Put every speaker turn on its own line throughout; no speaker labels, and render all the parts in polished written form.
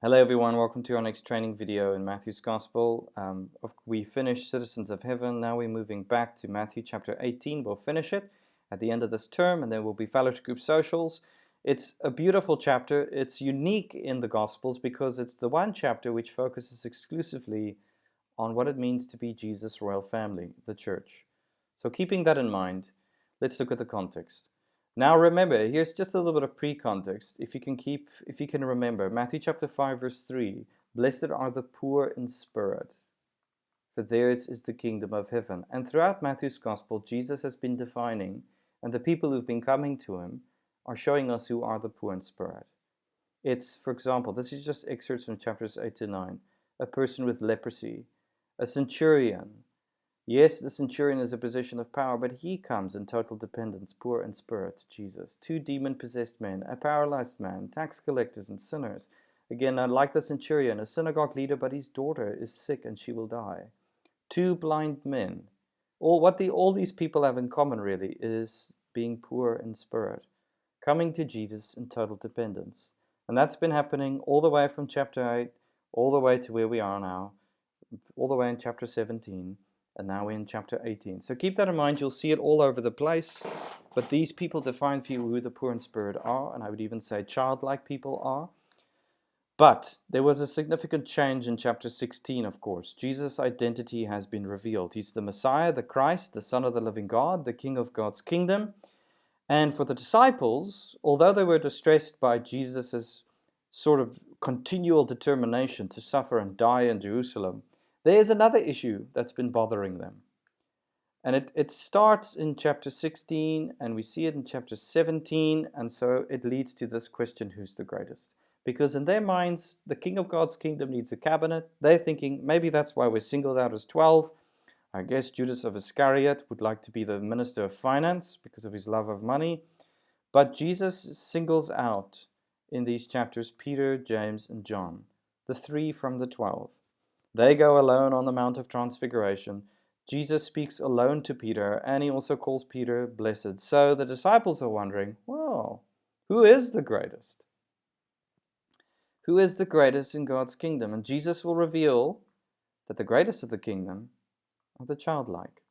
Hello everyone, welcome to our next training video in Matthew's Gospel. We finished Citizens of Heaven, now we're moving back to Matthew chapter 18. We'll finish it at the end of this term and then we'll be fellowship group socials. It's a beautiful chapter. It's unique in the Gospels because it's the one chapter which focuses exclusively on what it means to be Jesus' royal family, the church. So keeping that in mind, let's look at the context. Now remember, here's just a little bit of pre-context. If you can remember, Matthew chapter 5 verse 3, blessed are the poor in spirit, for theirs is the kingdom of heaven. And throughout Matthew's gospel, Jesus has been defining, and the people who've been coming to him are showing us who are the poor in spirit. It's, for example, this is just excerpts from chapters 8 to 9, a person with leprosy, a centurion. Yes, the centurion is a position of power, but he comes in total dependence, poor in spirit, to Jesus. 2 demon-possessed men, a paralyzed man, tax collectors and sinners. Again, like the centurion, a synagogue leader, but his daughter is sick and she will die. 2 blind men. All these people have in common, really, is being poor in spirit, coming to Jesus in total dependence. And that's been happening all the way from chapter 8, all the way to where we are now, all the way in chapter 17. And now we're in chapter 18. So keep that in mind. You'll see it all over the place. But these people define for you who the poor in spirit are, and I would even say childlike people are. But there was a significant change in chapter 16, of course. Jesus' identity has been revealed. He's the Messiah, the Christ, the Son of the living God, the King of God's kingdom. And for the disciples, although they were distressed by Jesus' sort of continual determination to suffer and die in Jerusalem, there's another issue that's been bothering them. And it starts in chapter 16, and we see it in chapter 17, and so it leads to this question, who's the greatest? Because in their minds, the King of God's kingdom needs a cabinet. They're thinking, maybe that's why we're singled out as 12. I guess Judas of Iscariot would like to be the minister of finance because of his love of money. But Jesus singles out in these chapters Peter, James, and John, the 3 from the 12. They go alone on the Mount of Transfiguration. Jesus speaks alone to Peter, and he also calls Peter blessed. So the disciples are wondering, well, who is the greatest? Who is the greatest in God's kingdom? And Jesus will reveal that the greatest of the kingdom are the childlike.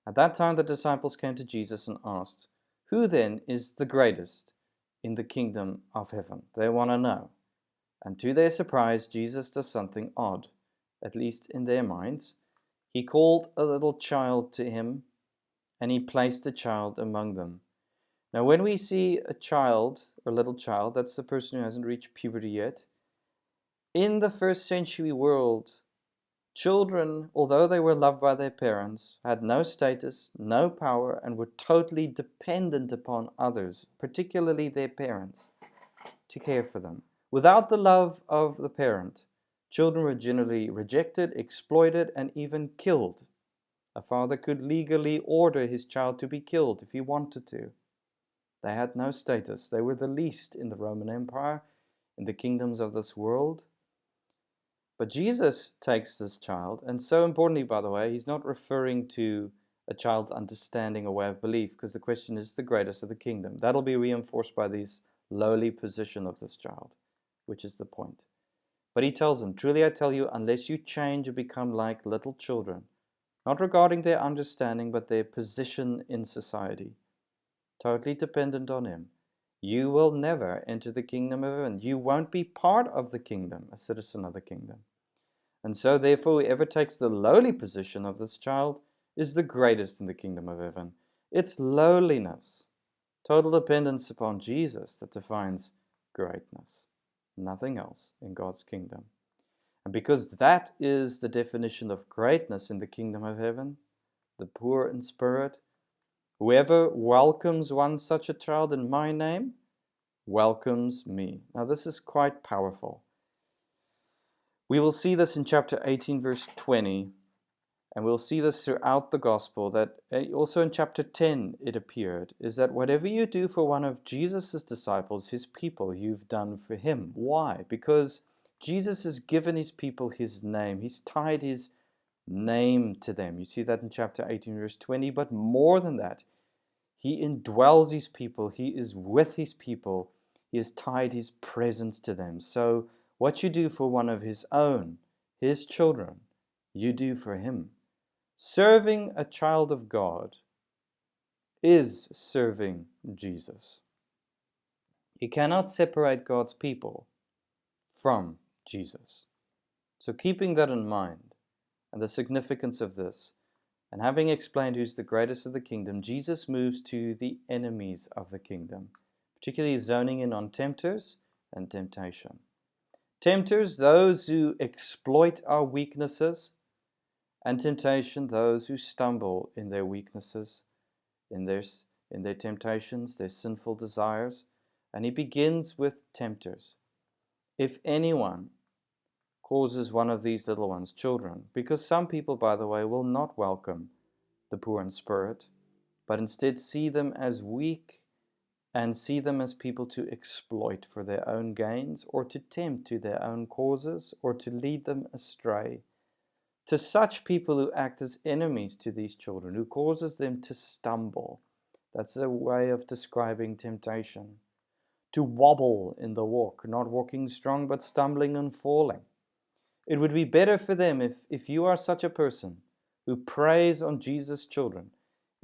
At that time, the disciples came to Jesus and asked, who then is the greatest in the kingdom of heaven? They want to know. And to their surprise, Jesus does something odd. At least in their minds. He called a little child to him, and he placed the child among them. Now, when we see a child, or a little child, that's the person who hasn't reached puberty yet. In the first century world, children, although they were loved by their parents, had no status, no power, and were totally dependent upon others, particularly their parents, to care for them. Without the love of the parent, children were generally rejected, exploited, and even killed. A father could legally order his child to be killed if he wanted to. They had no status. They were the least in the Roman Empire, in the kingdoms of this world. But Jesus takes this child, and so importantly, by the way, he's not referring to a child's understanding or way of belief, because the question is the greatest of the kingdom. That'll be reinforced by this lowly position of this child, which is the point. But he tells them, truly I tell you, unless you change and become like little children, not regarding their understanding, but their position in society, totally dependent on him, you will never enter the kingdom of heaven. You won't be part of the kingdom, a citizen of the kingdom. And so therefore, whoever takes the lowly position of this child is the greatest in the kingdom of heaven. It's lowliness, total dependence upon Jesus that defines greatness. Nothing else in God's kingdom. And because that is the definition of greatness in the kingdom of heaven, the poor in spirit, whoever welcomes one such a child in my name, welcomes me. Now this is quite powerful. We will see this in chapter 18 verse 20, and we'll see this throughout the gospel, that also in chapter 10 it appeared, is that whatever you do for one of Jesus' disciples, his people, you've done for him. Why? Because Jesus has given his people his name. He's tied his name to them. You see that in chapter 18 verse 20, but more than that, he indwells his people. He is with his people. He has tied his presence to them. So What you do for one of his own, his children, you do for him. Serving a child of God is serving Jesus. You cannot separate God's people from Jesus. So keeping that in mind and the significance of this, and having explained who's the greatest of the kingdom, Jesus moves to the enemies of the kingdom, particularly zoning in on tempters and temptation. Tempters, those who exploit our weaknesses, and temptation, those who stumble in their weaknesses, in their temptations, their sinful desires. And he begins with tempters. If anyone causes one of these little ones, children, because some people, by the way, will not welcome the poor in spirit, but instead see them as weak and see them as people to exploit for their own gains or to tempt to their own causes or to lead them astray. To such people who act as enemies to these children, who causes them to stumble. That's a way of describing temptation. To wobble in the walk, not walking strong, but stumbling and falling. It would be better for them if you are such a person who preys on Jesus' children.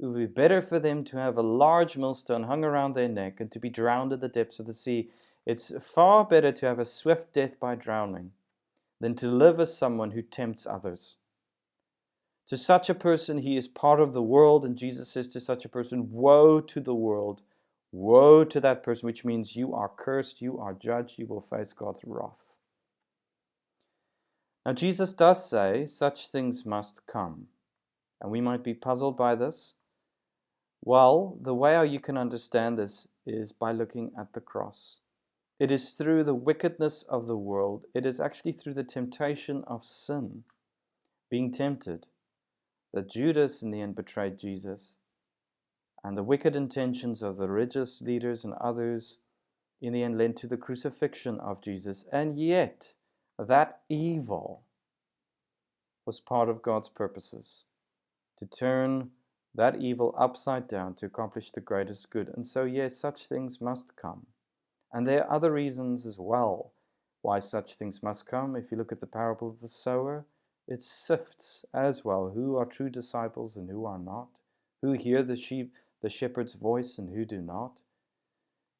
It would be better for them to have a large millstone hung around their neck and to be drowned at the depths of the sea. It's far better to have a swift death by drowning than to live as someone who tempts others. To such a person, he is part of the world, and Jesus says to such a person, woe to the world, woe to that person, which means you are cursed, you are judged, you will face God's wrath. Now, Jesus does say such things must come, and we might be puzzled by this. Well, the way how you can understand this is by looking at the cross. It is through the wickedness of the world, it is actually through the temptation of sin, being tempted, that Judas in the end betrayed Jesus, and the wicked intentions of the religious leaders and others in the end led to the crucifixion of Jesus. And yet, that evil was part of God's purposes, to turn that evil upside down to accomplish the greatest good. And so, yes, such things must come. And there are other reasons as well why such things must come. If you look at the parable of the sower, it sifts as well who are true disciples and who are not, who hear the shepherd's voice and who do not.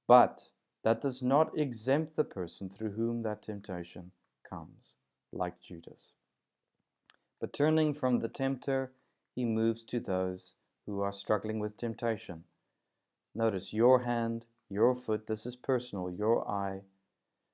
But that does not exempt the person through whom that temptation comes, like Judas. But turning from the tempter, he moves to those who are struggling with temptation. Notice your hand, your foot, this is personal, your eye.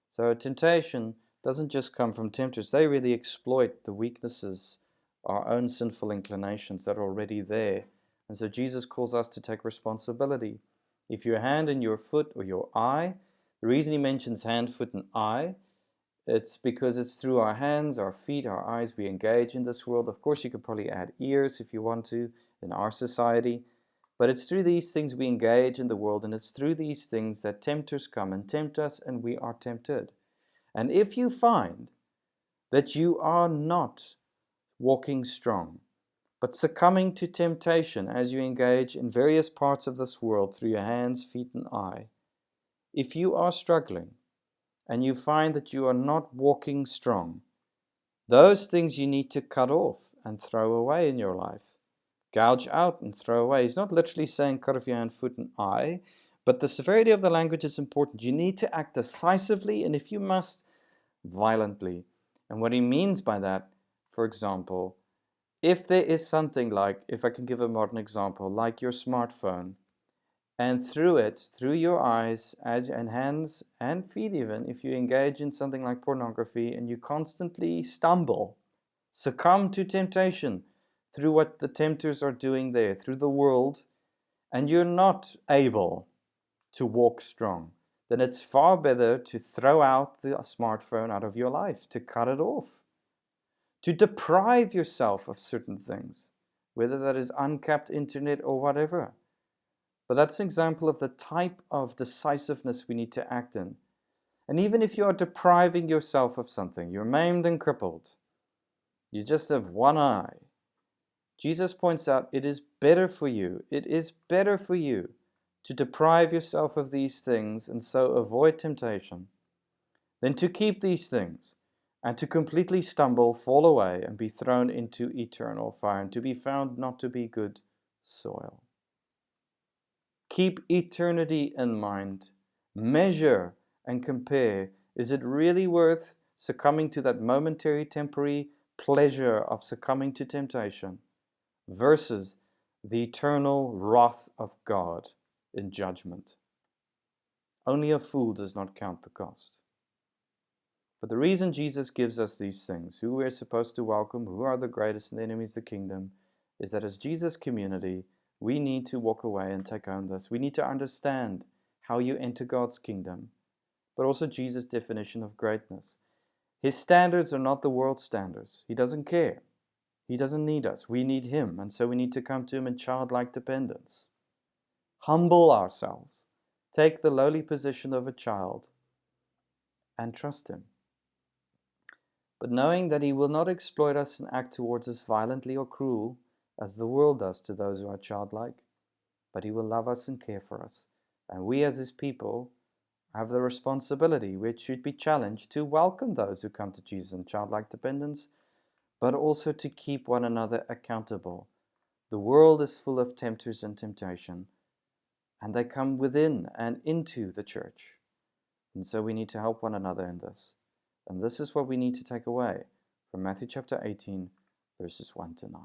So temptation doesn't just come from tempters. They really exploit the weaknesses, our own sinful inclinations that are already there. And so Jesus calls us to take responsibility. If your hand and your foot or your eye, the reason he mentions hand, foot, and eye, it's because it's through our hands, our feet, our eyes we engage in this world. Of course, you could probably add ears if you want to in our society. But it's through these things we engage in the world, and it's through these things that tempters come and tempt us, and we are tempted. And if you find that you are not walking strong, but succumbing to temptation as you engage in various parts of this world through your hands, feet, and eye, if you are struggling and you find that you are not walking strong, those things you need to cut off and throw away in your life. Gouge out and throw away. He's not literally saying cut off your hand, foot, and eye, but the severity of the language is important. You need to act decisively, and if you must, violently. And what he means by that, for example, if there is something like, if I can give a modern example, like your smartphone, and through it, through your eyes and hands and feet even, if you engage in something like pornography and you constantly stumble, succumb to temptation through what the tempters are doing there, through the world, and you're not able to walk strong, then it's far better to throw out the smartphone out of your life, to cut it off, to deprive yourself of certain things, whether that is uncapped internet or whatever. But that's an example of the type of decisiveness we need to act in. And even if you are depriving yourself of something, you're maimed and crippled, you just have one eye, Jesus points out it is better for you to deprive yourself of these things and so avoid temptation than to keep these things and to completely stumble, fall away, and be thrown into eternal fire, and to be found not to be good soil. Keep eternity in mind. Measure and compare. Is it really worth succumbing to that momentary, temporary pleasure of succumbing to temptation versus the eternal wrath of God in judgment? Only a fool does not count the cost. But the reason Jesus gives us these things, who we're supposed to welcome, who are the greatest and the enemies of the kingdom, is that as Jesus' community, we need to walk away and take on this. We need to understand how you enter God's kingdom, but also Jesus' definition of greatness. His standards are not the world's standards. He doesn't care. He doesn't need us. We need Him, and so we need to come to Him in childlike dependence. Humble ourselves. Take the lowly position of a child and trust Him. But knowing that He will not exploit us and act towards us violently or cruel, as the world does to those who are childlike, but He will love us and care for us. And we as His people have the responsibility, which should be challenged, to welcome those who come to Jesus in childlike dependence, but also to keep one another accountable. The world is full of tempters and temptation, and they come within and into the church. And so we need to help one another in this. And this is what we need to take away from Matthew chapter 18, verses 1 to 9.